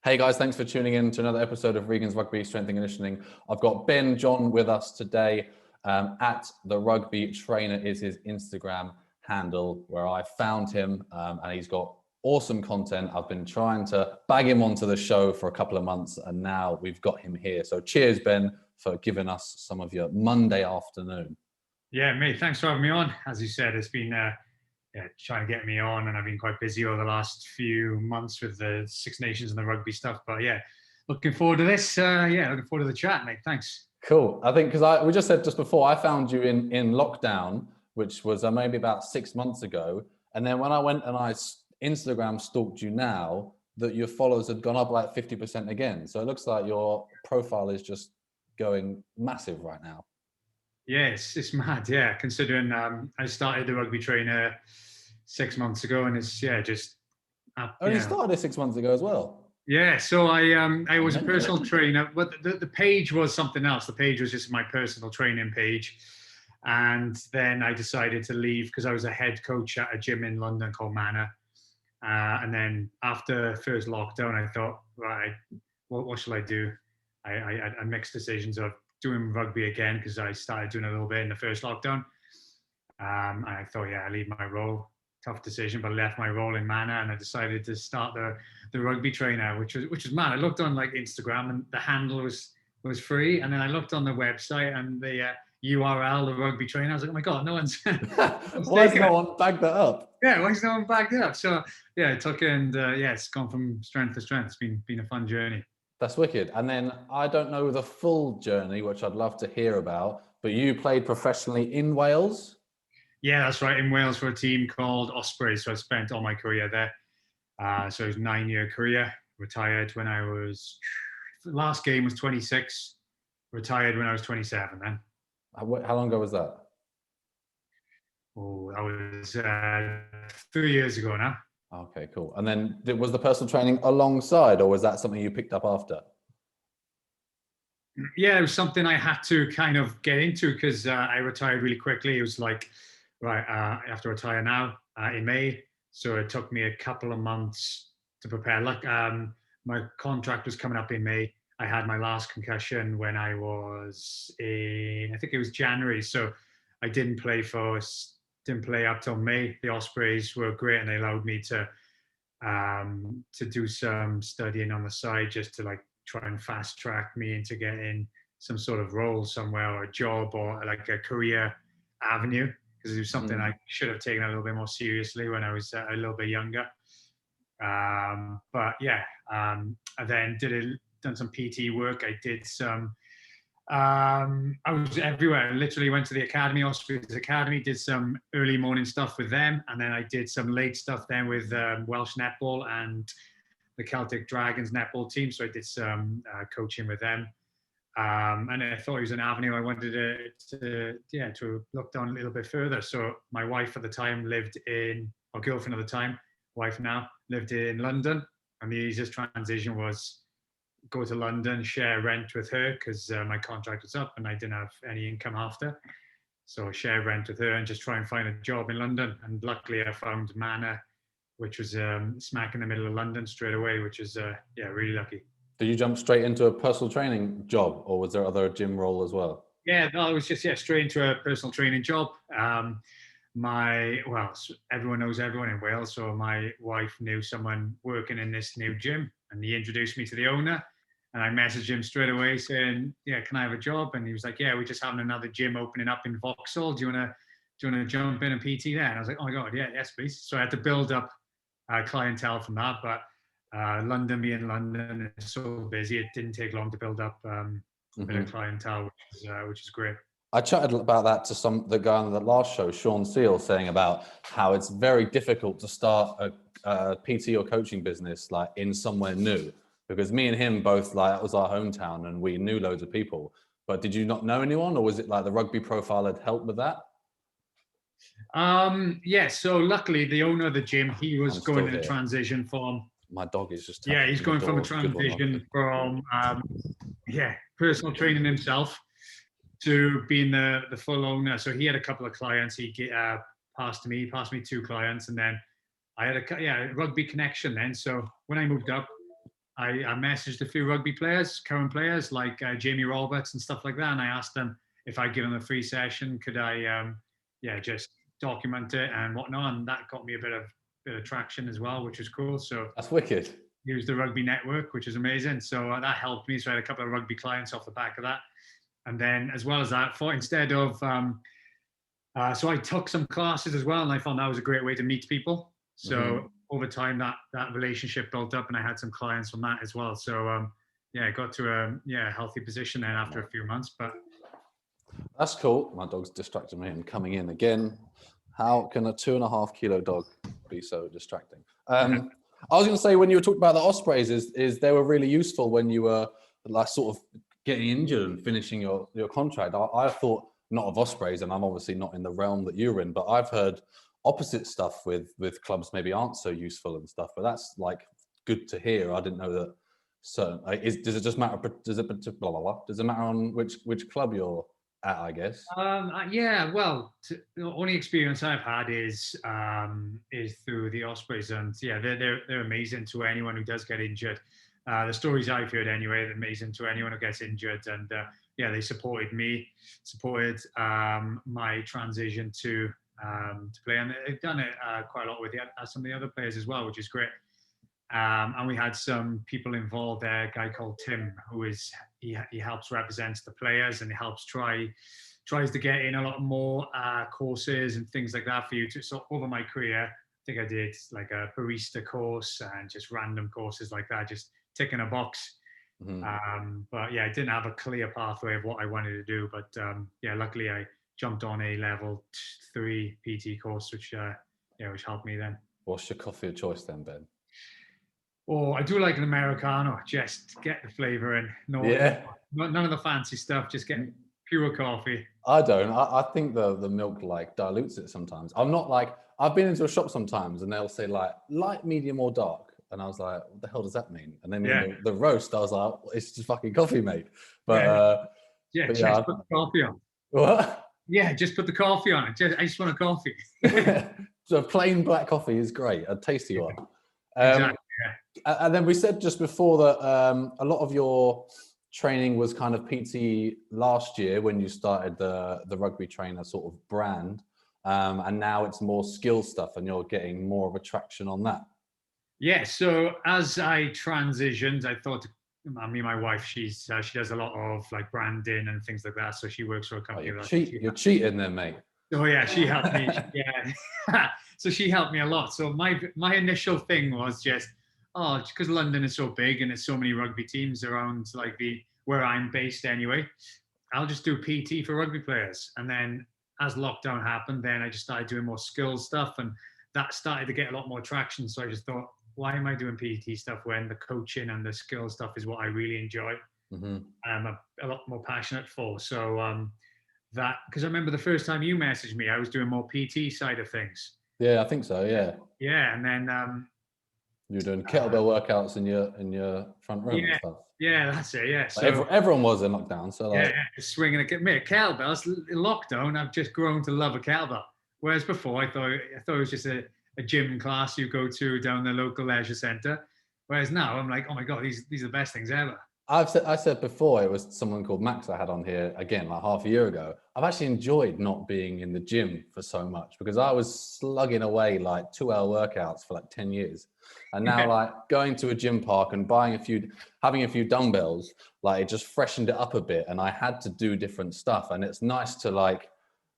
Hey guys, thanks for tuning in to another episode of Regan's Rugby Strength and Conditioning. I've got Ben John with us today. At the Rugby Trainer is his Instagram handle, where I found him, and he's got awesome content. I've been trying to bag him onto the show for a couple of months, and now we've got him here. So cheers, Ben, for giving us some of your Monday afternoon. Yeah, mate, thanks for having me on. As you said, it's been trying to get me on, and I've been quite busy over the last few months with the Six Nations and the rugby stuff. But yeah, looking forward to this. Looking forward to the chat, mate. Thanks. Cool. I think because we just said just before, I found you in lockdown, which was maybe about 6 months ago. And then when I went and I Instagram stalked you now, that your followers had gone up like 50% again. So it looks like your profile is just going massive right now. Yeah, it's mad. Yeah, considering I started the Rugby Trainer 6 months ago, and it's just. You started it 6 months ago as well. Yeah, so I was a personal trainer, but the page was something else. The page was just my personal training page. And then I decided to leave because I was a head coach at a gym in London called Manor. And then after first lockdown, I thought, right, what shall I do? I mixed decisions of doing rugby again because I started doing a little bit in the first lockdown. And I thought, I leave my role. Tough decision, but I left my role in Manor and I decided to start the Rugby Trainer, which was mad. I looked on like Instagram and the handle was free, and then I looked on the website and the URL, the Rugby Trainer. I was like, oh my god, no one's. Why has no one bagged that up? Yeah, why has no one bagged it up? So I took it, and it's gone from strength to strength. It's been a fun journey. That's wicked. And then I don't know the full journey, which I'd love to hear about, but you played professionally in Wales? Yeah, that's right. In Wales for a team called Ospreys. So I spent all my career there. So it was a 9-year career. Retired when I was, last game was 26. Retired when I was 27 then. How long ago was that? Oh, that was 3 years ago now. Okay, cool. And then was the personal training alongside, or was that something you picked up after? Yeah, it was something I had to kind of get into because I retired really quickly. It was like, right, I have to retire now in May. So it took me a couple of months to prepare. Like my contract was coming up in May. I had my last concussion when I was in, I think it was January. So I didn't play up till May. The Ospreys were great and they allowed me to do some studying on the side just to like try and fast track me into getting some sort of role somewhere or a job or like a career avenue. Because it was something I should have taken a little bit more seriously when I was a little bit younger. I then done some PT work. I did some, I was everywhere. I literally went to the academy, Ospreys Academy, did some early morning stuff with them. And then I did some late stuff then with Welsh Netball and the Celtic Dragons netball team. So I did some coaching with them. And I thought it was an avenue I wanted to look down a little bit further. So my wife at the time our girlfriend at the time, wife now, lived in London. And the easiest transition was go to London, share rent with her because my contract was up and I didn't have any income after. So share rent with her and just try and find a job in London. And luckily I found Manor, which was smack in the middle of London straight away, which is really lucky. Did you jump straight into a personal training job, or was there other gym role as well? Yeah, no, it was just straight into a personal training job. Everyone knows everyone in Wales, so my wife knew someone working in this new gym, and he introduced me to the owner. And I messaged him straight away saying, "Yeah, can I have a job?" And he was like, "Yeah, we're just having another gym opening up in Vauxhall. Do you want to jump in and PT there?" And I was like, "Oh my god, yeah, yes, please." So I had to build up clientele from that, but. London being London, it's so busy. It didn't take long to build up a bit of clientele, which is great. I chatted about that to the guy on the last show, Sean Seal, saying about how it's very difficult to start a PT or coaching business like in somewhere new, because me and him both, like, that was our hometown and we knew loads of people. But did you not know anyone, or was it like the Rugby Profile had helped with that? So luckily the owner of the gym, he was going in a transition from. My dog is just. Yeah, he's going from a transition from personal training himself to being the full owner. So he had a couple of clients. He passed me 2 clients, and then I had a rugby connection then. So when I moved up, I messaged a few rugby players, current players like Jamie Roberts and stuff like that, and I asked them if I give them a free session, could I, just document it and whatnot, and that got me a bit of traction as well, which was cool. So That's wicked. used the rugby network, which is amazing. So that helped me. So I had a couple of rugby clients off the back of that, and then as well as that, instead of so I took some classes as well, and I found that was a great way to meet people. So over time, that relationship built up, and I had some clients from that as well. So I got to a healthy position then after a few months. But that's cool. My dog's distracting me and coming in again. How can a 2.5 kilo dog be so distracting? I was going to say, when you were talking about the Ospreys, is they were really useful when you were like sort of getting injured and finishing your contract. I thought not of Ospreys, and I'm obviously not in the realm that you're in, but I've heard opposite stuff with clubs maybe aren't so useful and stuff. But that's like good to hear. I didn't know that. So does it just matter? Does it blah blah blah? Does it matter on which club you're at? I guess. Well, the only experience I've had is through the Ospreys, and they're amazing to anyone who does get injured. The stories I've heard anyway, they're amazing to anyone who gets injured, and they supported my transition to play, and they've done it quite a lot with some of the other players as well, which is great. And we had some people involved there, a guy called Tim, he helps represent the players, and he helps tries to get in a lot more courses and things like that for you. So over my career, I think I did like a barista course and just random courses like that, just ticking a box. But I didn't have a clear pathway of what I wanted to do. But luckily I jumped on a level 3 PT course, which helped me then. What's your coffee of choice then, Ben? Oh, I do like an Americano. Just get the flavor in. None of the fancy stuff. Just get pure coffee. I don't. I think the milk like dilutes it sometimes. I'm not like, I've been into a shop sometimes and they'll say like light, medium, or dark. And I was like, what the hell does that mean? And then the roast, I was like, it's just fucking coffee, mate. But just put the coffee on. What? Yeah, just put the coffee on it. I just want a coffee. So plain black coffee is great, a tasty one. Exactly. And then we said just before that a lot of your training was kind of PT last year when you started the Rugby Trainer sort of brand, and now it's more skill stuff, and you're getting more of a traction on that. Yeah. So as I transitioned, I thought, me and my wife, she does a lot of like branding and things like that. So she works for a company. You're cheating then, mate. Oh yeah, she helped me. So she helped me a lot. So my initial thing was just, because London is so big and there's so many rugby teams around like where I'm based anyway, I'll just do PT for rugby players. And then as lockdown happened, then I just started doing more skills stuff, and that started to get a lot more traction. So I just thought, why am I doing PT stuff when the coaching and the skill stuff is what I really enjoy? I'm a lot more passionate for. So because I remember the first time you messaged me, I was doing more PT side of things. Yeah, I think so. Yeah, and then you're doing kettlebell workouts in your front room and stuff. Yeah, that's it. Yeah, so everyone was in lockdown. So just swinging kettlebells. In lockdown, I've just grown to love a kettlebell. Whereas before, I thought it was just a gym class you go to down the local leisure centre. Whereas now, I'm like, oh my god, these are the best things ever. I said before, it was someone called Max I had on here again like half a year ago. I've actually enjoyed not being in the gym for so much, because I was slugging away like 2-hour workouts for like 10 years. And now like going to a gym park and having a few dumbbells, like it just freshened it up a bit. And I had to do different stuff. And it's nice to like,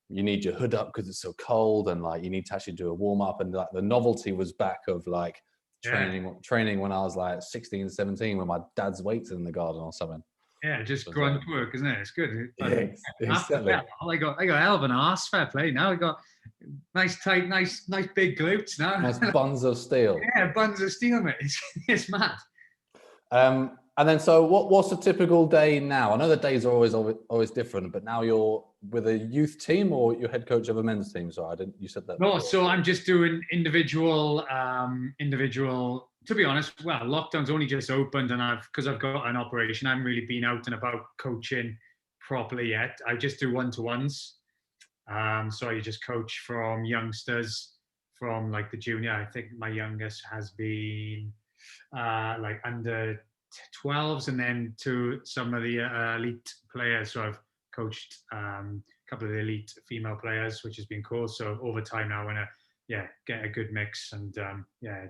you need your hood up because it's so cold, and like you need to actually do a warm up, and like the novelty was back of like training when I was like 16, 17 with my dad's weights in the garden or something. Yeah, just grunt work, isn't it? It's good. Exactly. I got hell of an arse, fair play. Now I got nice tight, nice big glutes now. Nice buns of steel. Yeah, buns of steel, mate. It's mad. And then, so what's a typical day now? I know the days are always different, but now you're with a youth team, or you're head coach of a men's team? So you said that. No, so I'm just doing individual. To be honest, well, lockdown's only just opened, and because I've got an operation, I haven't really been out and about coaching properly yet. I just do one-to-ones. So I just coach from youngsters, from like the junior. I think my youngest has been like under 12s and then to some of the elite players. So I've coached a couple of the elite female players, which has been cool. So over time now I want to get a good mix, and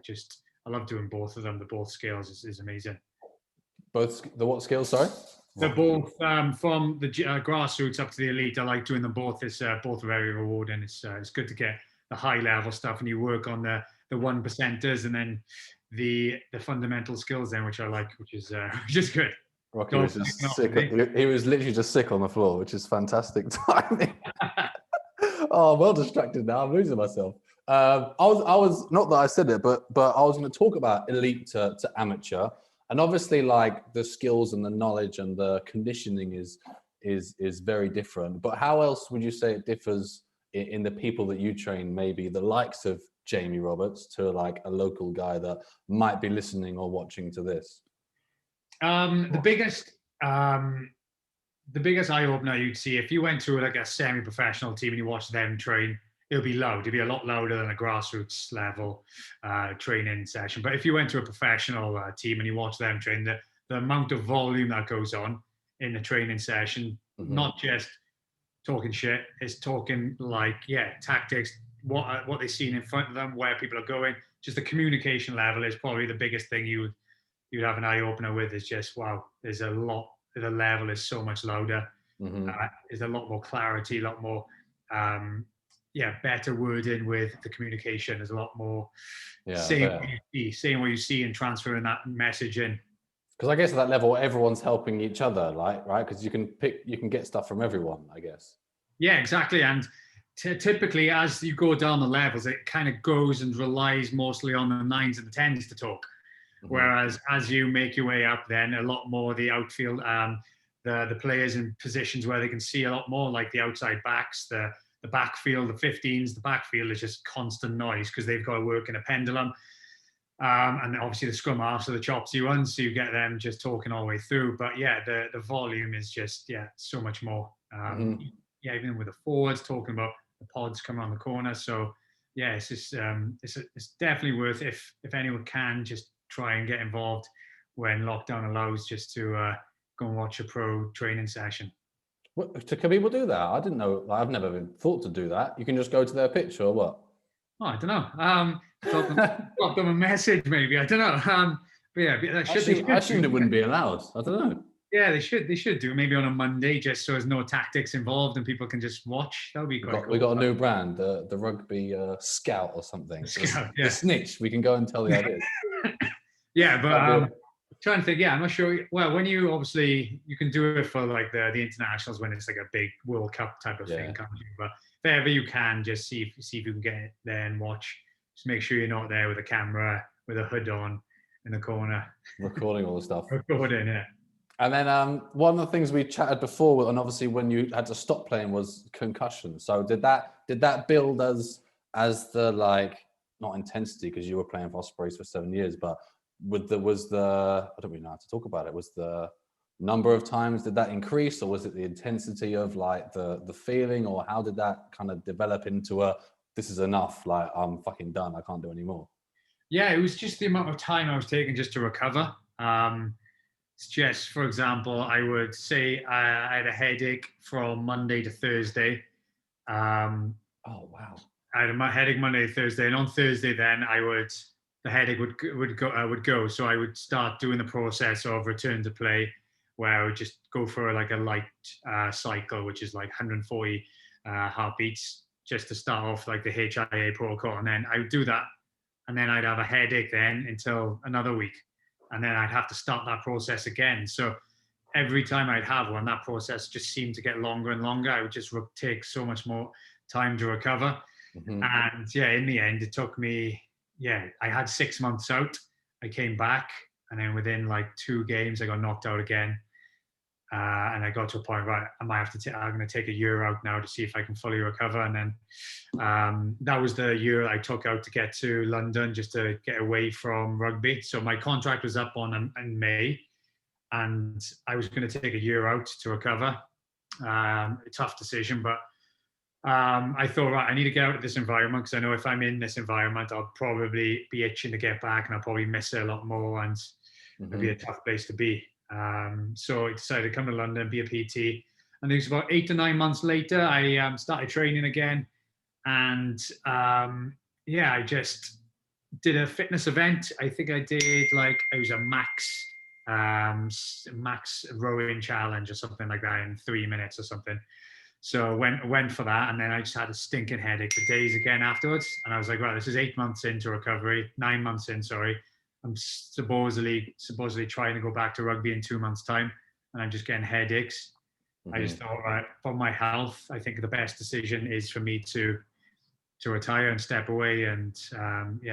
just I love doing both of them. The both scales is amazing. Both the what skills? Sorry. They're both from the grassroots up to the elite. I like doing them both. It's both very rewarding. It's good to get the high level stuff, and you work on the 1%ers, and then the fundamental skills then, which I like, which is good. Rocky was just sick. He was literally just sick on the floor, which is fantastic timing. Oh, I'm well distracted now. I'm losing myself. I was not that I said it, but I was going to talk about elite to amateur, and obviously, like the skills and the knowledge and the conditioning is very different. But how else would you say it differs in the people that you train? Maybe the likes of Jamie Roberts to like a local guy that might be listening or watching to this. The biggest eye opener you'd see if you went to like a semi-professional team and you watch them train, it'll be loud. It'll be a lot louder than a grassroots level training session. But if you went to a professional team and you watch them train, the amount of volume that goes on in the training session, not just talking shit, it's talking like tactics, what they've seen in front of them, where people are going. Just the communication level is probably the biggest thing you'd have an eye opener with. Is just wow, there's a lot. The level is so much louder. There's a lot more clarity, a lot more better wording with the communication. There's a lot more saying what you see and transferring that message in. Because I guess at that level, everyone's helping each other, like, right? Because you can get stuff from everyone, I guess. Yeah, exactly. And typically, as you go down the levels, it kind of goes and relies mostly on the 9s and the 10s to talk. Whereas as you make your way up, then a lot more the outfield, the players in positions where they can see a lot more, like the outside backs, the backfield, the 15s. The backfield is just constant noise because they've got to work in a pendulum. And obviously the scrum halves are the chopsy ones, so you get them just talking all the way through. But the volume is just so much more. Even with the forwards talking about the pods coming on the corner. So it's just it's definitely worth, if anyone can, just try and get involved when lockdown allows, just to go and watch a pro training session. Can people do that? I didn't know. Like, I've never been thought to do that. You can just go to their pitch or what? Oh, I don't know. Drop them a message, maybe. I don't know. But I assumed it wouldn't be allowed. I don't know. Yeah, they should do maybe on a Monday, just so there's no tactics involved and people can just watch. That would be quite cool. We got a new brand, the Rugby Scout or something. Scout, the snitch. We can go and tell the ideas. But trying to think. I'm not sure. Well, when you can do it for like the internationals when it's like a big World Cup type of thing, can't you? But if ever you can, just see if you can get there and watch. Just make sure you're not there with a camera with a hood on in the corner, recording all the stuff. Recording, yeah. And then one of the things we chatted before, and obviously when you had to stop playing, was concussion. So did that build as the, like, not intensity, because you were playing for Ospreys for 7 years, but was the I don't really know how to talk about it. Was the number of times, did that increase, or was it the intensity of like the feeling, or how did that kind of develop into this is enough, like I'm fucking done, I can't do any more? Yeah, it was just the amount of time I was taking just to recover. It's just, for example, I would say I had a headache from Monday to Thursday. Oh wow! I had a headache Monday to Thursday, and on Thursday then the headache would go. So I would start doing the process of return to play, where I would just go for like a light cycle, which is like 140 heartbeats, just to start off like the HIA protocol, and then I would do that, and then I'd have a headache then until another week. And then I'd have to start that process again. So every time I'd have one, that process just seemed to get longer and longer. I would just take so much more time to recover. And in the end, it took me, I had 6 months out. I came back, and then within like 2 games, I got knocked out again. And I got to a point where I might have to I'm going to take a year out now to see if I can fully recover. And then that was the year I took out to get to London, just to get away from rugby. So my contract was up in May, and I was going to take a year out to recover. A tough decision, but I thought, right, I need to get out of this environment, because I know if I'm in this environment, I'll probably be itching to get back, and I'll probably miss it a lot more. And It'd be a tough place to be. So I decided to come to London, be a PT. And it was about 8 to 9 months later, I started training again. And yeah, I just did a fitness event. I think I did like, it was a max rowing challenge or something like that in 3 minutes or something. So went for that, and then I just had a stinking headache for days again afterwards. And I was like, right, this is 8 months into recovery, 9 months in, sorry. I'm supposedly trying to go back to rugby in 2 months' time, and I'm just getting headaches. I just thought, right, for my health, I think the best decision is for me to retire and step away and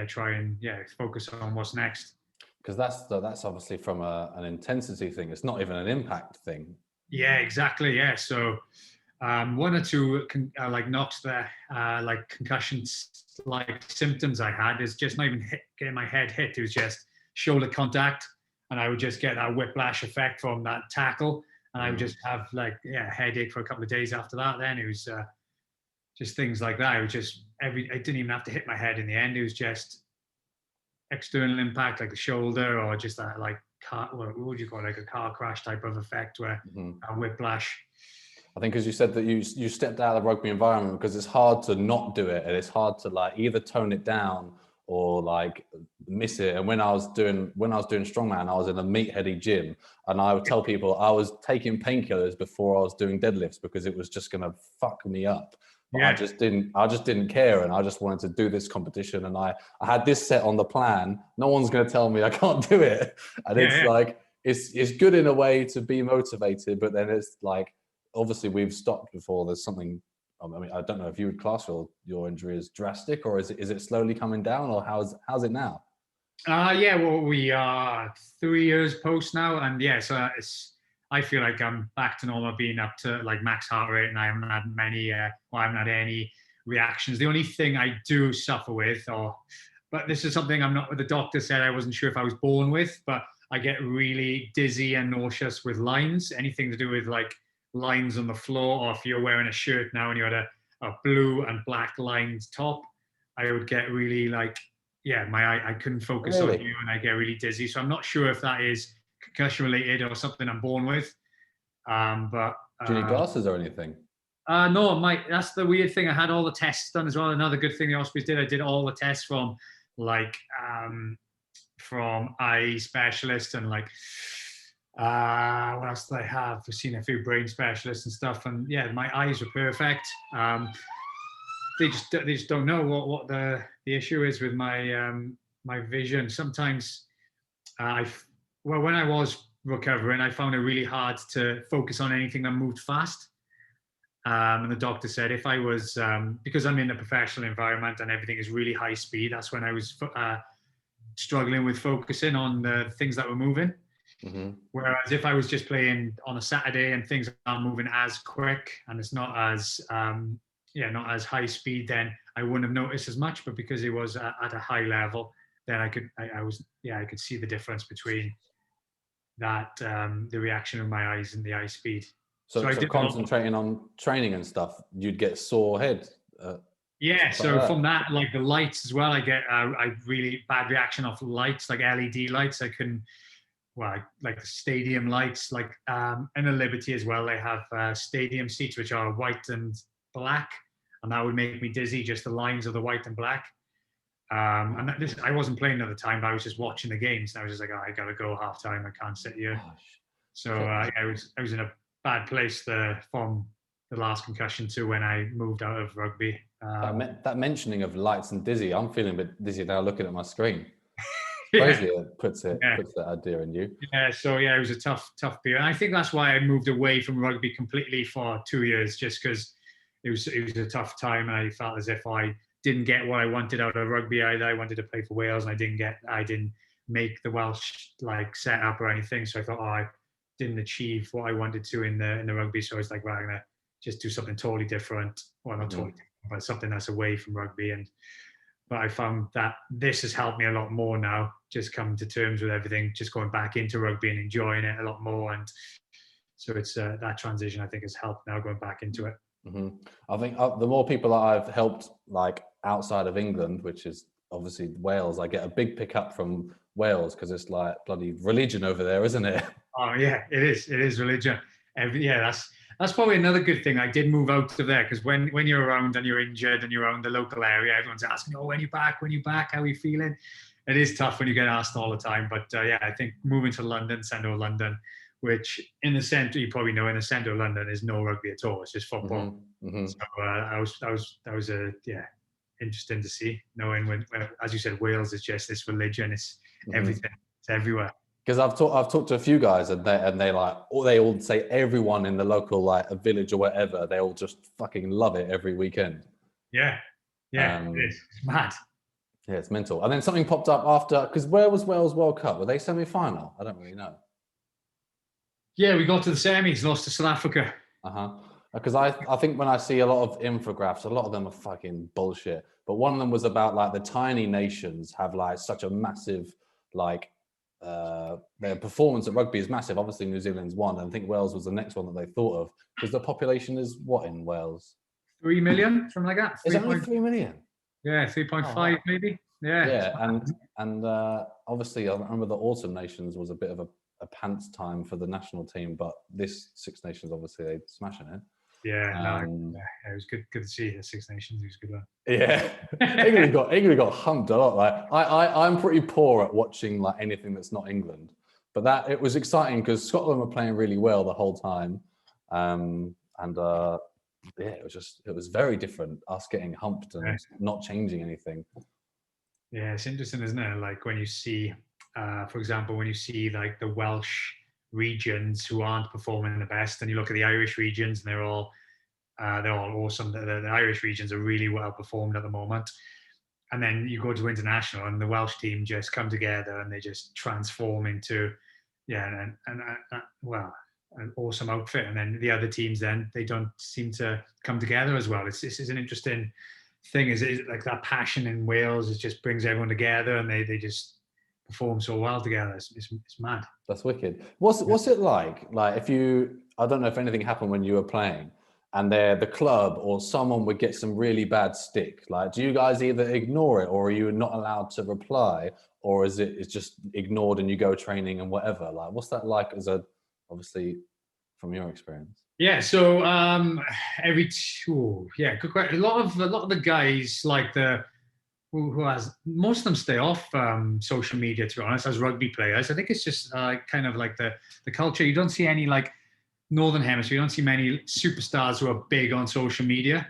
try and focus on what's next. Because that's obviously from an intensity thing. It's not even an impact thing. Yeah, exactly. Yeah. So one or two like knocks there, like concussions, like symptoms I had is just not even getting my head hit. It was just shoulder contact, and I would just get that whiplash effect from that tackle, and I would just have like headache for a couple of days after that. Then it was just things like that. It was just I didn't even have to hit my head in the end. It was just external impact, like the shoulder, or just that like what would you call it, like a car crash type of effect where a whiplash. I think, as you said, that you stepped out of the rugby environment because it's hard to not do it, and it's hard to like either tone it down or like miss it. And when I was doing strongman, I was in a meatheady gym, and I would tell people I was taking painkillers before I was doing deadlifts because it was just gonna fuck me up. But I just didn't care, and I just wanted to do this competition, and I had this set on the plan. No one's gonna tell me I can't do it, and like it's good in a way to be motivated, but then it's like, obviously we've stopped before there's something. I mean, I don't know if you would class your injury as drastic, or is it slowly coming down, or how's it now? Well, we are 3 years post now, and I feel like I'm back to normal, being up to like max heart rate, and I haven't had any reactions. The only thing I do suffer with, but this is something the doctor said I wasn't sure if I was born with, but I get really dizzy and nauseous with lines, anything to do with like lines on the floor, or if you're wearing a shirt now and you had a blue and black lined top, I would get really like, I couldn't focus on you, and I get really dizzy. So I'm not sure if that is concussion related or something I'm born with. But do you need glasses or anything? No, that's the weird thing. I had all the tests done as well. Another good thing the Ospreys did, I did all the tests from eye specialist and like what else did I have? I've seen a few brain specialists and stuff, and my eyes were perfect. They just don't know what the issue is with my my vision. Sometimes when I was recovering, I found it really hard to focus on anything that moved fast. And the doctor said if I was, because I'm in a professional environment and everything is really high speed, that's when I was struggling with focusing on the things that were moving. Whereas if I was just playing on a Saturday and things aren't moving as quick and it's not as not as high speed, then I wouldn't have noticed as much. But because it was at a high level, then I could see the difference between that, the reaction of my eyes and the eye speed. So concentrating on training and stuff, you'd get sore head. So from that, like the lights as well, I get a really bad reaction off lights, like LED lights. I couldn't, like the stadium lights, like in the Liberty as well, they have stadium seats which are white and black, and that would make me dizzy, just the lines of the white and black. And I wasn't playing at the time, but I was just watching the games, and I was just like, I gotta go half time, I can't sit here. So I was in a bad place from the last concussion to when I moved out of rugby. That mentioning of lights and dizzy, I'm feeling a bit dizzy now looking at my screen. Crazy, it puts that idea in you. It was a tough period. And I think that's why I moved away from rugby completely for 2 years, just because it was a tough time, and I felt as if I didn't get what I wanted out of rugby either. I wanted to play for Wales, and I didn't make the Welsh like setup or anything. So I thought, I didn't achieve what I wanted to in the rugby. So I was like, I'm gonna just do something totally different. Well, not totally different, but something that's away from rugby. But I found that this has helped me a lot more now, just coming to terms with everything, just going back into rugby and enjoying it a lot more. And so it's that transition, I think, has helped now going back into it. I think the more people that I've helped, like outside of England, which is obviously Wales, I get a big pickup from Wales because it's like bloody religion over there, isn't it? Oh yeah, it is. It is religion. Yeah, that's probably another good thing. I did move out of there because when you're around and you're injured and you're around the local area, everyone's asking, "Oh, when you back? When you back? How are you feeling?" It is tough when you get asked all the time. But yeah, I think moving to London, central London, which in the centre, you probably know, in the centre of London is no rugby at all. It's just football. So that was a interesting to see, knowing when, as you said, Wales is just this religion. It's everything. It's everywhere. Because I've talked to a few guys and they like, or they all say everyone in the local, like a village or whatever, they all just fucking love it every weekend. Yeah, it's mad. Yeah, it's mental. And then something popped up after, because where was Wales World Cup? Were they semi-final? I don't really know. Yeah, we got to the semis, lost to South Africa. Because I think when I see a lot of infographics, a lot of them are fucking bullshit. But one of them was about like the tiny nations have like such a massive, like, their performance at rugby is massive. Obviously, New Zealand's one, and I think Wales was the next one that they thought of, because the population is what in Wales? 3 million, something like that. Is it only 3 million? Yeah, 3.5 maybe. Yeah. And obviously, I remember the Autumn Nations was a bit of a pants time for the national team, but this Six Nations, obviously, they're smashing it. Yeah, it was good to see the Six Nations. It was a good one. Yeah, England got humped a lot. Like I'm pretty poor at watching like anything that's not England, but it was exciting because Scotland were playing really well the whole time, yeah, it was very different. Us getting humped and not changing anything. Yeah, it's interesting, isn't it? Like when you see, for example, when you see like the Welsh regions who aren't performing the best, and you look at the Irish regions, and they're all awesome. The Irish regions are really well performed at the moment. And then you go to international, and the Welsh team just come together and they just transform into, an awesome outfit. And then the other teams, then they don't seem to come together as well. This is an interesting thing. Is like that passion in Wales? It just brings everyone together, and they just perform so well together. It's mad. That's wicked. What's it like? Like I don't know if anything happened when you were playing, and the club or someone would get some really bad stick. Like, do you guys either ignore it, or are you not allowed to reply, or is it's just ignored and you go training and whatever? Like, what's that like obviously from your experience? Yeah, so good question. A lot of the guys like most of them stay off social media, to be honest, as rugby players. I think it's just kind of like the culture. You don't see any like Northern Hemisphere. You don't see many superstars who are big on social media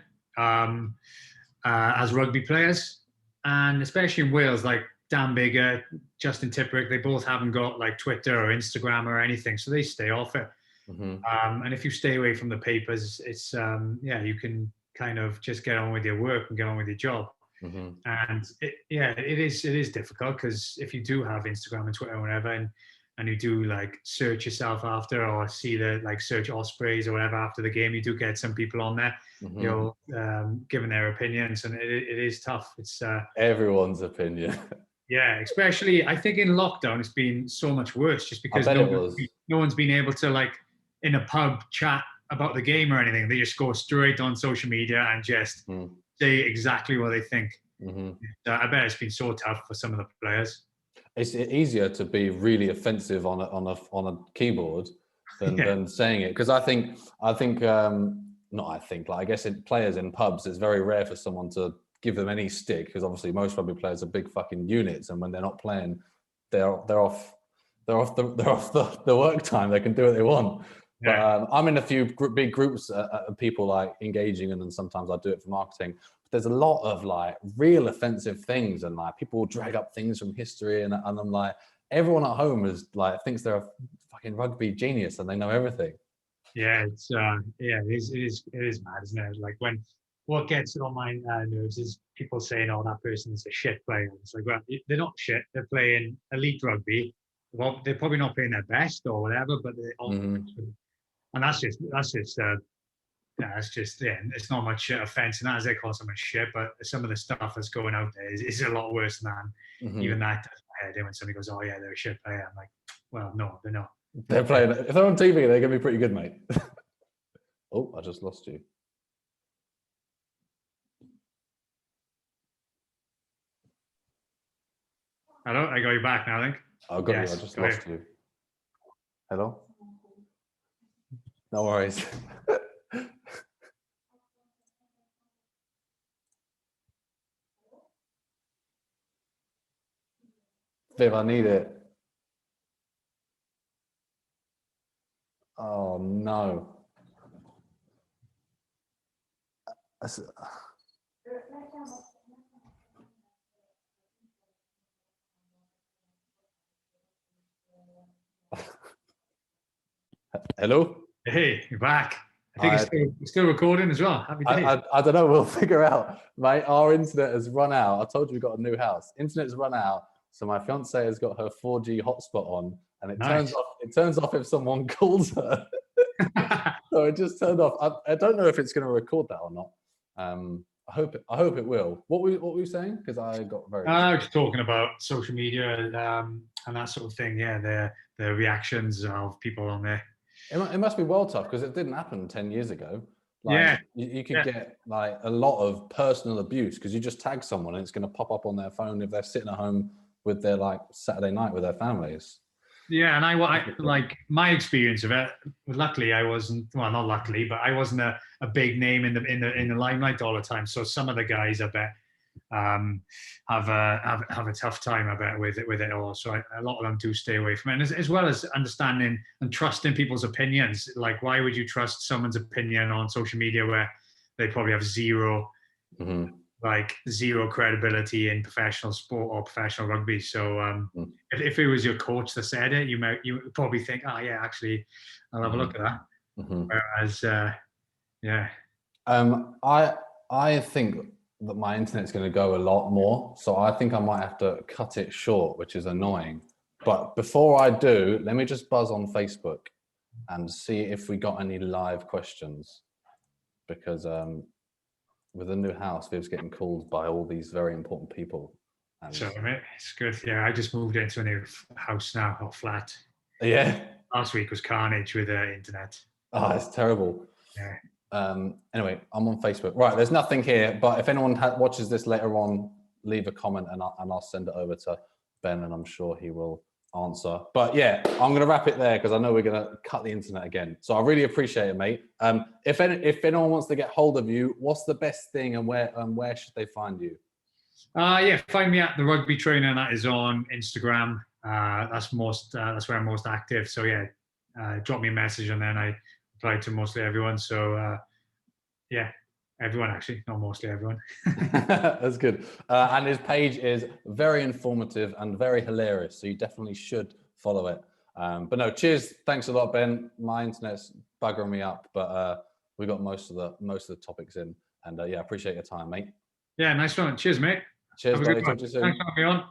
as rugby players, and especially in Wales, like Dan Biggar, Justin Tipperick, they both haven't got like Twitter or Instagram or anything, so they stay off it. And if you stay away from the papers, it's you can kind of just get on with your work and get on with your job. And it is difficult, because if you do have Instagram and Twitter or whatever, and you do like search yourself after, or see the like search Ospreys or whatever after the game, you do get some people on there, giving their opinions, and it is tough. It's everyone's opinion. Yeah, especially I think in lockdown it's been so much worse, just because no one's been able to like in a pub chat about the game or anything. They just go straight on social media and just say exactly what they think. I bet it's been so tough for some of the players. It's easier to be really offensive on a keyboard than saying it, because I guess players in pubs, it's very rare for someone to give them any stick, because obviously most rugby players are big fucking units, and when they're not playing, they're off the work time. They can do what they want. But I'm in a few big groups of people like engaging, and then sometimes I do it for marketing. But there's a lot of like real offensive things, and like people drag up things from history, and I'm like, everyone at home is like thinks they're a fucking rugby genius and they know everything. Yeah, it is mad, isn't it? Like what gets on my nerves is people saying, "Oh, that person is a shit player." It's like, well, they're not shit. They're playing elite rugby. Well, they're probably not playing their best or whatever, but they're all. And that's just it's not much offense in that, as they call someone shit, but some of the stuff that's going out there is a lot worse than even that does my head in when somebody goes, "Oh yeah, they're a shit player." I'm like, well, no, they're not. They're playing. If they're on TV, they're gonna be pretty good, mate. Oh, I just lost you. Hello, I got you back now, I think. I got Yes, you. I just got lost you. Hello? No worries. Viv, I need it. Oh, no. That's- Hello? Hey, you're back. I think it's still recording as well. Happy days. I don't know. We'll figure out. Mate, our internet has run out. I told you we got a new house. Internet's run out. So my fiance has got her 4G hotspot on, and it turns off. It turns off if someone calls her. So it just turned off. I don't know if it's going to record that or not. I hope it will. What were you saying? Because I got very. I was talking about social media and that sort of thing. Yeah, the reactions of people on there. It must be well tough because it didn't happen 10 years ago. Like, yeah, you could get like a lot of personal abuse because you just tag someone and it's going to pop up on their phone if they're sitting at home with their like Saturday night with their families. Yeah, and I like my experience of it. Luckily, I wasn't. Well, not luckily, but I wasn't a big name in the limelight all the time. So some of the guys, I bet, have a tough time, I bet, with it all. So a lot of them do stay away from it, and as well as understanding and trusting people's opinions. Like, why would you trust someone's opinion on social media where they probably have zero credibility in professional sport or professional rugby? So if it was your coach that said it, you would probably think, oh yeah, actually, I'll have a look at that. Whereas, yeah. I think that my internet's going to go a lot more, so I think I might have to cut it short, which is annoying. But before I do, let me just buzz on Facebook and see if we got any live questions, because with a new house, Viv's getting called by all these very important people. And so it's good. Yeah, I just moved into a new house now, or flat. Yeah. Last week was carnage with the internet. Oh, it's terrible. Yeah. Anyway, I'm on Facebook. Right, there's nothing here, but if anyone watches this later on, leave a comment and I'll send it over to Ben, and I'm sure he will answer. But yeah, I'm going to wrap it there because I know we're going to cut the internet again. So I really appreciate it, mate. If anyone wants to get hold of you, what's the best thing, and where should they find you? Yeah, find me at the Rugby Trainer. That is on Instagram. That's where I'm most active. So yeah, drop me a message and then I reply to mostly everyone. So yeah, everyone actually, not mostly everyone. That's good. And his page is very informative and very hilarious. So you definitely should follow it. But no, cheers. Thanks a lot, Ben. My internet's buggering me up, but we got most of the topics in. And yeah, appreciate your time, mate. Yeah, nice one. Cheers, mate. Cheers, buddy. Talk to you soon. Thanks for having me on.